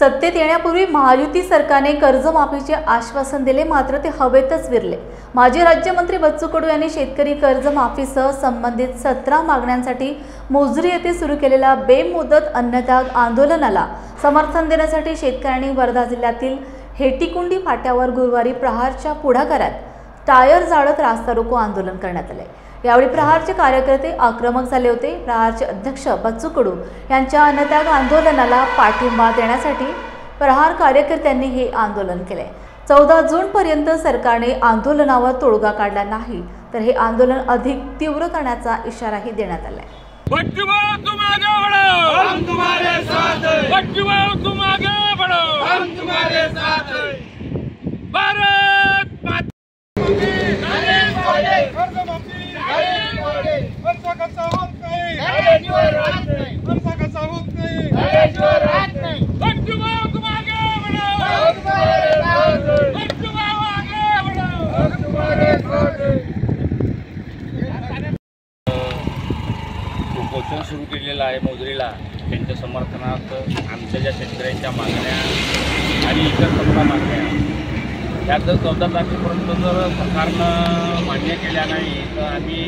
सत्तेत येण्यापूर्वी महायुती सरकारने कर्जमाफीचे आश्वासन दिले, मात्र ते हवेतच विरले। माजी राज्यमंत्री बच्चू कडू यांनी शेतकरी कर्जमाफीसह संबंधित 17 मागण्यांसाठी मोझरी येथे सुरू केलेल्या बेमुदत अन्नत्याग आंदोलनाला समर्थन देण्यासाठी शेतकऱ्यांनी वर्धा जिल्ह्यातील हेटीकुंडी फाट्यावर गुरुवारी प्रहारच्या पुढाकारात टायर जाळत रास्ता रोको आंदोलन करण्यात आले। यावेळी प्रहारचे कार्यकर्ते आक्रमक झाले होते। प्रहारचे अध्यक्ष बच्चू कडू यांच्या अन्नत्याग आंदोलनाला पाठिंबा देण्यासाठी प्रहार कार्यकर्त्यांनी हे आंदोलन केले। 14 जूनपर्यंत सरकारने आंदोलनावर तोडगा काढला नाही तर हे आंदोलन अधिक तीव्र करण्याचा इशाराही देण्यात आला आहे। बच्चू भाऊ तुम आगे बढ़ो, हम तुम्हारे साथ हैं। बच्चू भाऊ तुम आगे बढ़ो, हम तुम्हारे साथ हैं। भारत माता उपोषण सुरू केलेलं आहे मोझरीला। त्यांच्या समर्थनार्थ आमच्या ज्या शेतकऱ्यांच्या मागण्या आणि इतर 17 मागण्या ह्या जर 14 तारखेपर्यंत जर सरकारनं मान्य केल्या नाही तर आम्ही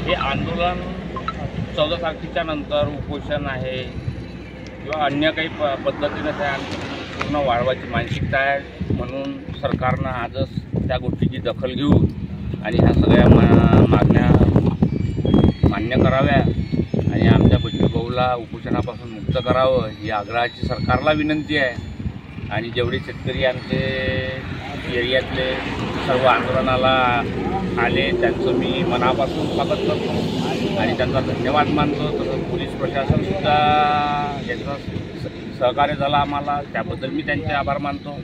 हे आंदोलन 14 तारखेच्या नंतर उपोषण आहे किंवा अन्य काही पद्धतीनं त्या पूर्ण वाढवायची मानसिकता आहे। म्हणून सरकारनं आजच त्या गोष्टीची दखल घेऊन आणि ह्या सगळ्या मागण्या मान्य कराव्या आणि आमच्या बच्चू भाऊला उपोषणापासून मुक्त करावं ही आग्रहाची सरकारला विनंती आहे। आणि जेवढे शेतकरी आमचे एरियातले सर्व आंदोलनाला आले त्यांचं मी मनापासून स्वागत करतो आणि त्यांचा धन्यवाद मानतो। तसंच पोलीस प्रशासनसुद्धा याचं सहकार्य झालं आम्हाला, त्याबद्दल मी त्यांचे आभार मानतो।